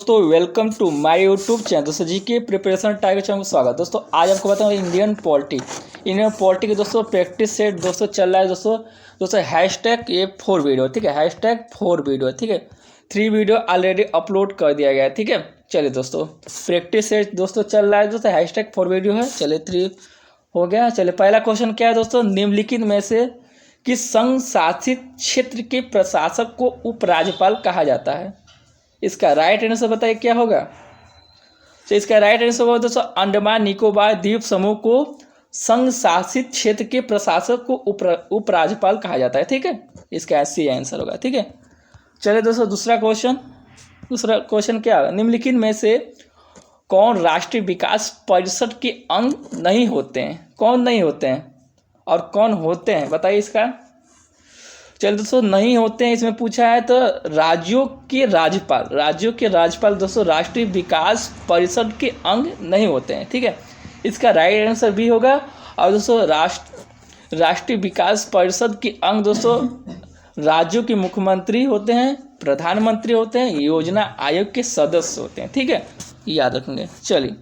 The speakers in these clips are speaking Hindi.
दोस्तों welcome to my YouTube channel दोस्तों जीके प्रिपरेशन टाइगर चैनल में स्वागत। दोस्तों आज आपको बताऊँ इंडियन पॉलिटी के दोस्तों प्रैक्टिस सेट दोस्तों चल रहा है। दोस्तों हैशटैग ये 4 वीडियो, ठीक है, हैशटैग 4 वीडियो, ठीक है, 3 वीडियो ऑलरेडी अपलोड कर दिया गया है, ठीक है। चलिए दोस्तों प्रैक्टिस सेट दोस्तों चल रहा है, दोस्तों हैशटैग 4 वीडियो है। चलिए 3 हो गया। चलिए पहला क्वेश्चन क्या है दोस्तों, निम्नलिखित में से किस संघ शासित क्षेत्र के प्रशासक को उपराज्यपाल कहा जाता है? इसका राइट आंसर बताइए क्या होगा। तो इसका राइट आंसर होगा दोस्तों अंडमान निकोबार द्वीप समूह को संघ शासित क्षेत्र के प्रशासक को उपराज्यपाल कहा जाता है, ठीक है। इसका सही आंसर होगा, ठीक है। चलिए दोस्तों दूसरा क्वेश्चन क्या होगा, निम्नलिखित में से कौन राष्ट्रीय विकास परिषद के अंग नहीं होते हैं? कौन नहीं होते हैं और कौन होते हैं बताइए इसका। चलिए दोस्तों नहीं होते हैं इसमें पूछा है तो राज्यों के राज्यपाल दोस्तों राष्ट्रीय विकास परिषद के अंग नहीं होते हैं, ठीक है। इसका राइट आंसर भी होगा। और दोस्तों राष्ट्रीय विकास परिषद के अंग दोस्तों राज्यों के मुख्यमंत्री होते हैं, प्रधानमंत्री होते हैं, योजना आयोग के सदस्य होते हैं, ठीक है, याद रखेंगे। चलिए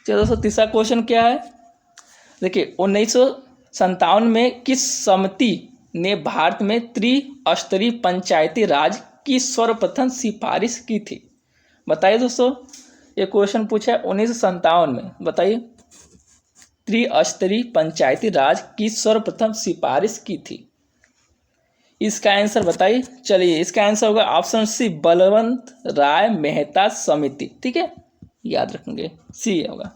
दोस्तों तीसरा क्वेश्चन क्या है, देखिए 1957 में किस समिति ने भारत में त्रिस्तरीय पंचायती राज की सर्वप्रथम सिफारिश की थी? बताइए दोस्तों, ये क्वेश्चन पूछा है 1957 में, बताइए त्रिस्तरीय पंचायती राज की सर्वप्रथम सिफारिश की थी। इसका आंसर बताइए। चलिए इसका आंसर होगा ऑप्शन सी, बलवंत राय मेहता समिति, ठीक है, याद रखेंगे, सी होगा।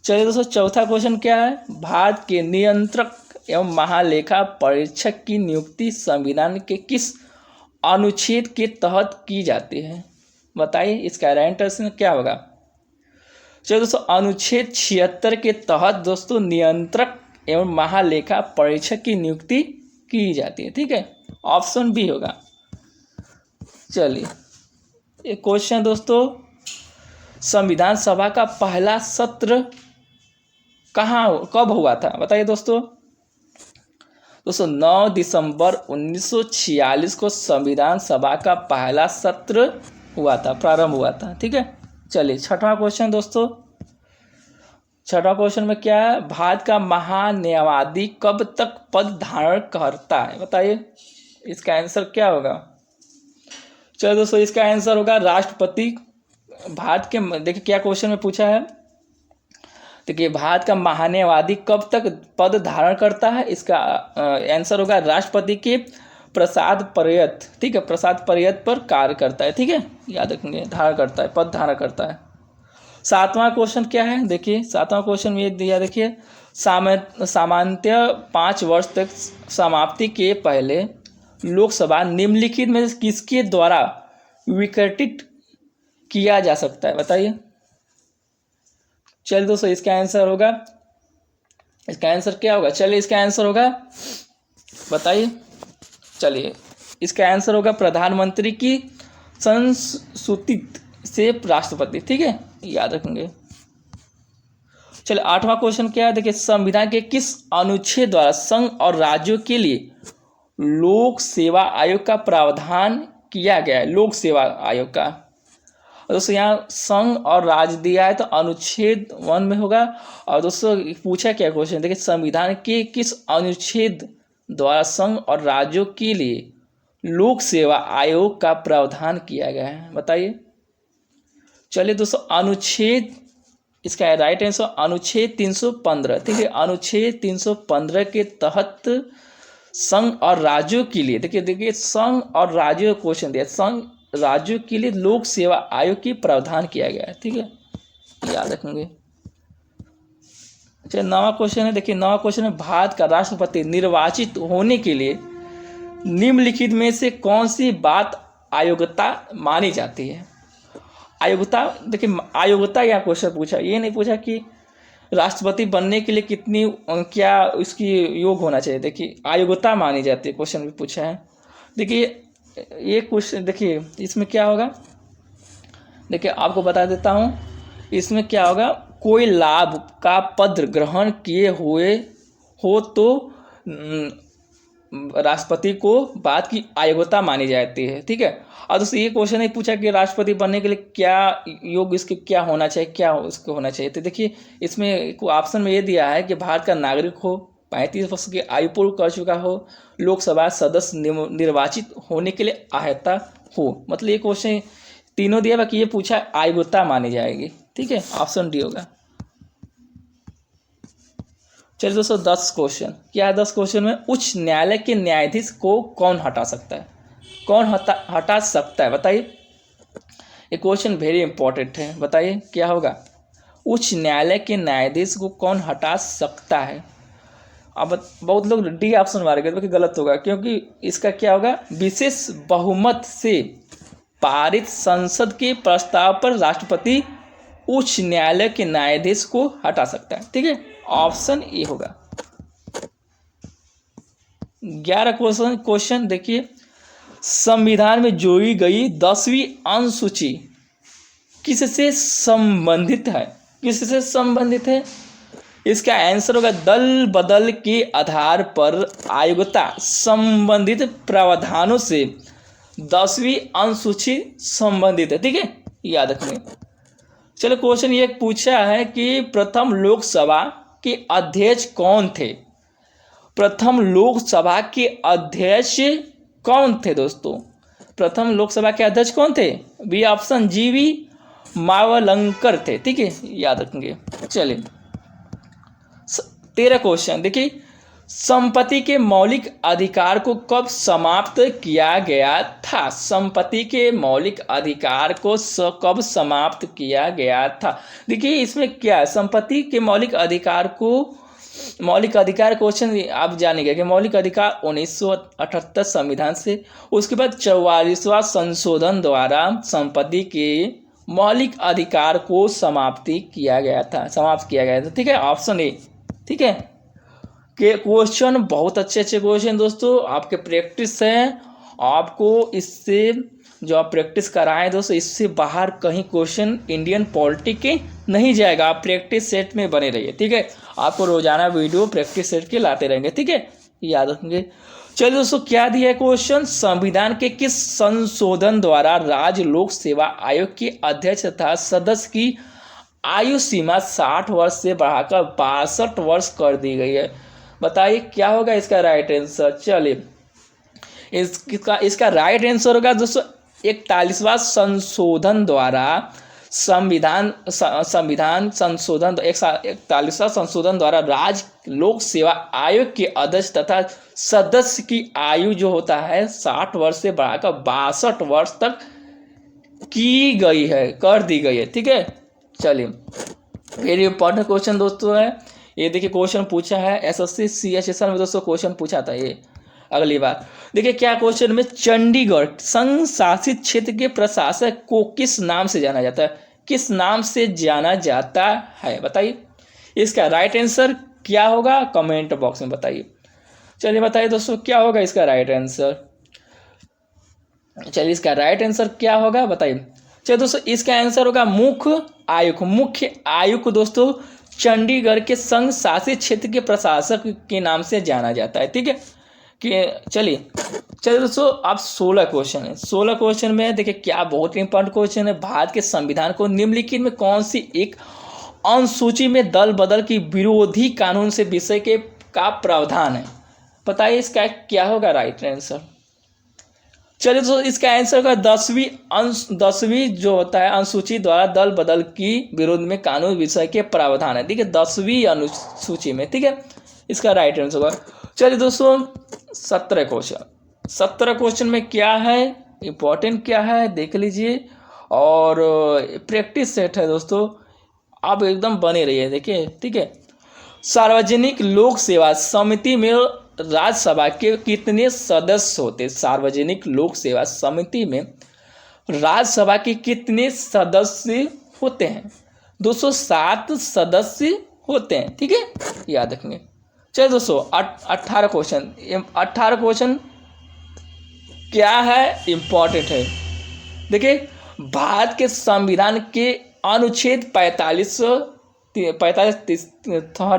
चलिए दोस्तों चौथा क्वेश्चन क्या है, भारत के नियंत्रक एवं महालेखा परीक्षक की नियुक्ति संविधान के किस अनुच्छेद के तहत की जाती है? बताइए इसका राइट आंसर क्या होगा। चलिए दोस्तों अनुच्छेद 76 के तहत दोस्तों नियंत्रक एवं महालेखा परीक्षक की नियुक्ति की जाती है, ठीक है, ऑप्शन बी होगा। चलिए एक क्वेश्चन दोस्तों, संविधान सभा का पहला सत्र कब हुआ था? बताइए दोस्तों 9 दिसंबर 1946 को संविधान सभा का पहला सत्र प्रारंभ हुआ था, ठीक है। चलिए छठवां क्वेश्चन दोस्तों, छठवां क्वेश्चन में क्या है, भारत का महान्यायवादी कब तक पद धारण करता है? बताइए इसका आंसर क्या होगा। चलिए दोस्तों इसका आंसर होगा राष्ट्रपति। भारत के देखिए क्या क्वेश्चन में पूछा है, देखिए भारत का महान्यायवादी कब तक पद धारण करता है? इसका आंसर होगा राष्ट्रपति के प्रसाद पर्यंत, ठीक है, प्रसाद पर्यंत पर कार्य करता है, ठीक है, याद रखेंगे, धारण करता है, पद धारण करता है। सातवां क्वेश्चन क्या है, देखिए सातवां क्वेश्चन में दिया, देखिए सामान्यतः 5 वर्ष तक समाप्ति के पहले लोकसभा निम्नलिखित में किसके द्वारा विघटित किया जा सकता है? बताइए। चलिए दोस्तों इसका आंसर होगा, इसका आंसर क्या होगा, चलिए इसका आंसर होगा, बताइए। चलिए इसका आंसर होगा प्रधानमंत्री की संस्तुति से राष्ट्रपति, ठीक है, याद रखेंगे। चलिए आठवां क्वेश्चन क्या है, देखिए संविधान के किस अनुच्छेद द्वारा संघ और राज्यों के लिए लोक सेवा आयोग का प्रावधान किया गया है? लोक सेवा आयोग का दोस्तों यहाँ संघ और राज्य दिया है तो अनुच्छेद 1 में होगा। और दोस्तों पूछा क्या क्वेश्चन, देखिए संविधान के किस अनुच्छेद द्वारा संघ और राज्यों के लिए लोक सेवा आयोग का प्रावधान किया गया है? बताइए। चलिए दोस्तों अनुच्छेद, इसका राइट आंसर अनुच्छेद 315, ठीक है, अनुच्छेद 315 के तहत संघ और राज्यों के लिए, देखिए संघ और राज्यों का क्वेश्चन दिया, संघ राज्यों के लिए लोक सेवा आयोग की प्रावधान किया गया है, ठीक है, याद रखेंगे। चलिए नवा क्वेश्चन है, देखिए नवा क्वेश्चन है, भारत का राष्ट्रपति निर्वाचित होने के लिए निम्नलिखित में से कौन सी बात अयोग्यता मानी जाती है? अयोग्यता, देखिए अयोग्यता या क्वेश्चन पूछा, ये नहीं पूछा कि राष्ट्रपति बनने के लिए कितनी क्या इसकी योग होना चाहिए, देखिए अयोग्यता मानी जाती है, क्वेश्चन भी पूछा है। देखिए ये क्वेश्चन, देखिए इसमें क्या होगा, देखिए आपको बता देता हूँ, इसमें क्या होगा, कोई लाभ का पद ग्रहण किए हुए हो तो राष्ट्रपति को बात की अयोग्यता मानी जाती है। ठीक है। और दोस्तों ये क्वेश्चन है पूछा कि राष्ट्रपति बनने के लिए क्या योग्य इसके क्या होना चाहिए, क्या उसको होना चाहिए। तो देखिए इसमें ऑप्शन में ये दिया है कि भारत का नागरिक हो, 35 वर्ष की आयु पूर्ण कर चुका हो, लोकसभा सदस्य निर्वाचित होने के लिए अहर्ता हो। मतलब ये क्वेश्चन तीनों दिया, बाकी ये पूछा अयोग्यता मानी जाएगी। ठीक है, ऑप्शन डी होगा। चलिए दोस्तों 10 क्वेश्चन क्या है। 10 क्वेश्चन में उच्च न्यायालय के न्यायाधीश को कौन हटा सकता है, कौन हटा सकता है बताइए। ये क्वेश्चन वेरी इंपॉर्टेंट है, बताइए क्या होगा। उच्च न्यायालय के न्यायाधीश को कौन हटा सकता है। अब बहुत लोग डी ऑप्शन मारेंगे तो गलत होगा, क्योंकि इसका क्या होगा, विशेष बहुमत से पारित संसद के प्रस्ताव पर राष्ट्रपति उच्च न्यायालय के न्यायाधीश को हटा सकता है। ठीक है, ऑप्शन ए होगा। 11 क्वेश्चन देखिए, संविधान में जोड़ी गई 10वीं अनुसूची किससे संबंधित है, किससे संबंधित है। इसका आंसर होगा दल बदल के आधार पर अयोग्यता संबंधित प्रावधानों से 10वीं अनुसूची संबंधित है। ठीक है, याद रखिए। चलो क्वेश्चन ये पूछा है कि प्रथम लोकसभा के अध्यक्ष कौन थे। प्रथम लोकसभा के अध्यक्ष कौन थे दोस्तों, प्रथम लोकसभा के अध्यक्ष कौन थे। बी ऑप्शन जीवी मावलंकर थे। ठीक है, याद रखेंगे। चलिए 13 क्वेश्चन देखिए, संपत्ति के मौलिक अधिकार को कब समाप्त किया गया था। संपत्ति के मौलिक अधिकार को कब समाप्त किया गया था। देखिए इसमें क्या है, संपत्ति के मौलिक अधिकार को, मौलिक अधिकार क्वेश्चन आप जानेंगे कि मौलिक अधिकार 1978 संविधान से, उसके बाद 44वां संशोधन द्वारा संपत्ति के मौलिक अधिकार को समाप्त किया गया था। ठीक है, ऑप्शन ए। ठीक है, के क्वेश्चन बहुत अच्छे क्वेश्चन दोस्तों, आपके प्रैक्टिस है। आपको इससे जो आप प्रैक्टिस कराएं दोस्तों, इससे बाहर कहीं क्वेश्चन इंडियन पॉलिटी के नहीं जाएगा। आप प्रैक्टिस सेट में बने रहिए। ठीक है, आपको रोजाना वीडियो प्रैक्टिस सेट के लाते रहेंगे। ठीक है, याद रखेंगे। चलिए दोस्तों क्या दिया है क्वेश्चन, संविधान के किस संशोधन द्वारा राज्य लोक सेवा आयोग के अध्यक्ष तथा सदस्य की आयु सीमा 60 वर्ष से बढ़ाकर 62 वर्ष कर दी गई है। बताइए क्या होगा इसका राइट आंसर। चलिए इसका राइट आंसर होगा दोस्तों 41वां संशोधन द्वारा संविधान संशोधन 41वां संशोधन द्वारा राज्य लोक सेवा आयोग के अध्यक्ष तथा सदस्य की आयु जो होता है 60 वर्ष से बढ़ाकर 62 वर्ष तक की गई है, कर दी गई है। ठीक है, चलिए वेरी इंपॉर्टेंट क्वेश्चन दोस्तों है ये। देखिए क्वेश्चन पूछा है एसएससी सीएचएसएल में दोस्तों, क्वेश्चन पूछा था ये अगली बार। देखिए क्या क्वेश्चन में, चंडीगढ़ संघ शासित क्षेत्र के प्रशासक को किस नाम से जाना जाता है, किस नाम से जाना जाता है बताइए। इसका राइट आंसर क्या होगा, कमेंट बॉक्स में बताइए। चलिए बताइए दोस्तों क्या होगा इसका राइट आंसर। चलिए इसका राइट आंसर क्या होगा बताइए। चलिए दोस्तों इसका आंसर होगा मुख्य आयुक्त। मुख्य आयुक्त दोस्तों चंडीगढ़ के संघ शासित क्षेत्र के प्रशासक के नाम से जाना जाता है। ठीक है कि चलिए दोस्तों अब 16 क्वेश्चन है। 16 क्वेश्चन में देखिए क्या बहुत इंपॉर्टेंट क्वेश्चन है, भारत के संविधान को निम्नलिखित में कौन सी एक अनुसूची में दल बदल की विरोधी कानून से विषय के का प्रावधान है। बताइए इसका क्या होगा राइट आंसर। चलिए दोस्तों इसका आंसर का 10वीं जो होता है अनुसूची द्वारा दल बदल की विरोध में कानून विषय के प्रावधान है। ठीक है 10वीं अनुसूची में। ठीक है इसका राइट आंसर होगा। चलिए दोस्तों 17 क्वेश्चन में क्या है, इंपॉर्टेंट क्या है देख लीजिए, और प्रैक्टिस सेट है दोस्तों, आप एकदम बने रहिए। देखिए ठीक है, सार्वजनिक लोक सेवा समिति में राज्यसभा के कितने सदस्य होते। सार्वजनिक लोक सेवा समिति में राज्यसभा के कितने सदस्य होते हैं। 207 सदस्य होते हैं। ठीक है याद रखेंगे। चलिए दोस्तों 18 क्वेश्चन क्या है, इंपॉर्टेंट है। देखिए भारत के संविधान के अनुच्छेद 45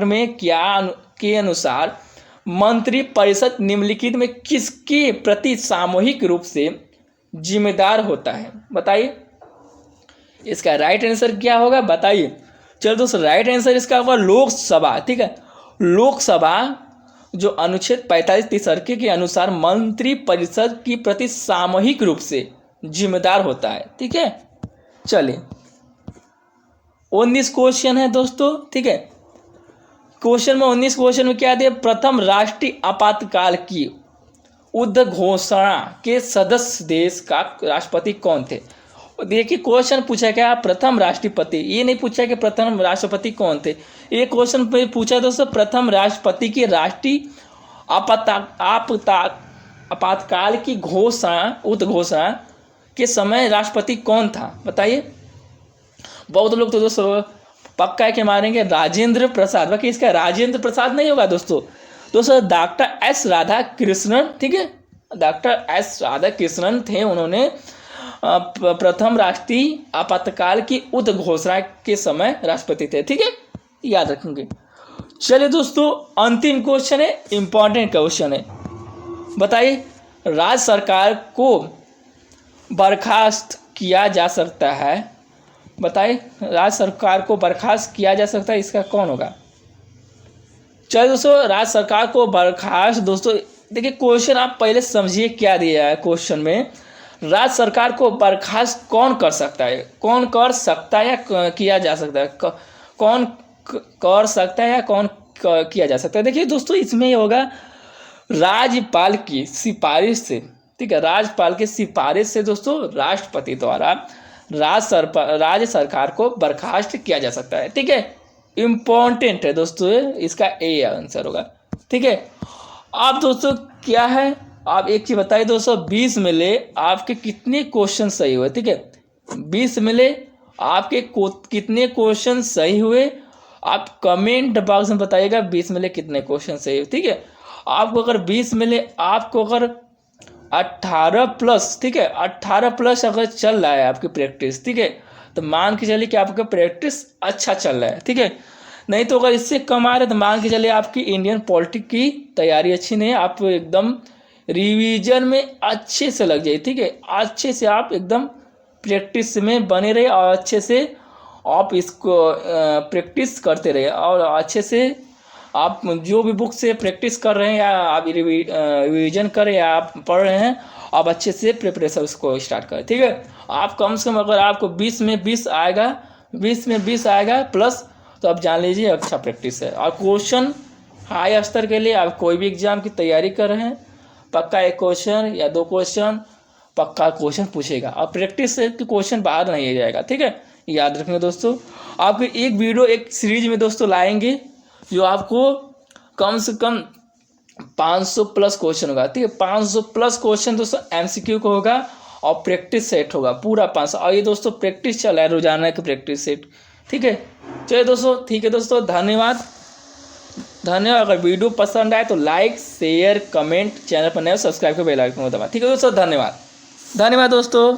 में क्या के अनुसार मंत्री परिषद निम्नलिखित में किसके प्रति सामूहिक रूप से जिम्मेदार होता है? बताइए इसका राइट आंसर क्या होगा, बताइए। चलो दोस्तों, राइट आंसर इसका होगा लोकसभा। ठीक है, लोकसभा जो अनुच्छेद 45 के अनुसार मंत्री परिषद की प्रति सामूहिक रूप से जिम्मेदार होता है। ठीक है, चलिए 19 क्वेश्चन है दोस्तों। ठीक है, क्वेश्चन में 19 क्वेश्चन में क्या दिया, प्रथम राष्ट्रीय आपातकाल की उद्घोषणा के सदस्य देश का राष्ट्रपति कौन थे? देखिए क्वेश्चन पूछा क्या, प्रथम राष्ट्रपति, ये नहीं पूछा कि प्रथम राष्ट्रपति कौन थे। ये क्वेश्चन पे पूछा दोस्तों प्रथम राष्ट्रपति की राष्ट्रीय आपातकाल की उद्घोषणा के समय राष्ट्रपति कौन था? बताइए। बहुत लोग तो दोस्तों पक्का है कि मारेंगे राजेंद्र प्रसाद, बाकी इसका राजेंद्र प्रसाद नहीं होगा दोस्तों डॉक्टर एस राधा कृष्णन। ठीक है, डॉक्टर एस राधा कृष्णन थे, उन्होंने प्रथम राष्ट्रीय आपातकाल की उद्घोषणा के समय राष्ट्रपति थे। ठीक है, याद रखेंगे। चलिए दोस्तों, अंतिम क्वेश्चन है, इंपॉर्टेंट क्वेश्चन है। बताइए राज्य सरकार को बर्खास्त किया जा सकता है? बताइए राज्य सरकार को बर्खास्त किया जा सकता है, इसका कौन होगा? चलिए दोस्तों, राज्य सरकार को बर्खास्त, दोस्तों देखिए क्वेश्चन आप पहले समझिए क्या दिया है क्वेश्चन में। राज्य सरकार को बर्खास्त कौन कर सकता है, कौन कर सकता है या किया जा सकता है, कौन कर सकता है या कौन किया जा सकता है? देखिए दोस्तों, इसमें ये होगा राज्यपाल की सिफारिश से। ठीक है, राज्यपाल की सिफारिश से दोस्तों राष्ट्रपति द्वारा राज्य सरकार को बर्खास्त किया जा सकता है। ठीक है, इम्पोर्टेंट है दोस्तों, इसका ए आंसर होगा। ठीक है, आप दोस्तों क्या है, आप एक चीज बताइए दोस्तों, 20 में ले आपके कितने क्वेश्चन सही हुए? ठीक है, 20 में ले आपके कितने क्वेश्चन सही हुए, आप कमेंट बॉक्स में बताइएगा 20 में ले कितने क्वेश्चन सही हुए। ठीक है, आपको अगर 20 में ले आपको अगर 18 प्लस, ठीक है 18 प्लस अगर चल रहा है आपकी प्रैक्टिस, ठीक है, तो मान के चलिए कि आपका प्रैक्टिस अच्छा चल रहा है। ठीक है, नहीं तो अगर इससे कम आ रहा है तो मान के चलिए आपकी इंडियन पॉलिटिक्स की तैयारी अच्छी नहीं है, आप एकदम रिवीजन में अच्छे से लग जाइए। ठीक है, अच्छे से आप एकदम प्रैक्टिस में बने रहे और अच्छे से आप इसको प्रैक्टिस करते रहे और अच्छे से आप जो भी बुक से प्रैक्टिस कर रहे हैं या आप रिवीजन कर रहे हैं या आप पढ़ रहे हैं, आप अच्छे से प्रिपरेशन उसको स्टार्ट करें। ठीक है, आप कम से कम अगर आपको 20 में 20 आएगा, 20 में 20 आएगा प्लस, तो आप जान लीजिए अच्छा प्रैक्टिस है। और क्वेश्चन हाई स्तर के लिए आप कोई भी एग्जाम की तैयारी कर रहे हैं, पक्का एक क्वेश्चन या 2 क्वेश्चन पक्का क्वेश्चन पूछेगा और प्रैक्टिस से क्वेश्चन बाहर नहीं जाएगा। ठीक है, याद रखेंगे दोस्तों। आपको एक वीडियो एक सीरीज में दोस्तों लाएंगे जो आपको कम से कम 500 प्लस क्वेश्चन होगा। ठीक है, 500 प्लस क्वेश्चन दोस्तों एमसीक्यू को होगा और प्रैक्टिस सेट होगा पूरा 500। और ये दोस्तों प्रैक्टिस चल रहा है रोजाना की प्रैक्टिस सेट। ठीक है, चलिए दोस्तों, ठीक है दोस्तों, धन्यवाद। अगर वीडियो पसंद आए तो लाइक शेयर कमेंट, चैनल पर नए सब्सक्राइब कर बेल आइकन को दबा। ठीक है दोस्तों, धन्यवाद दोस्तों।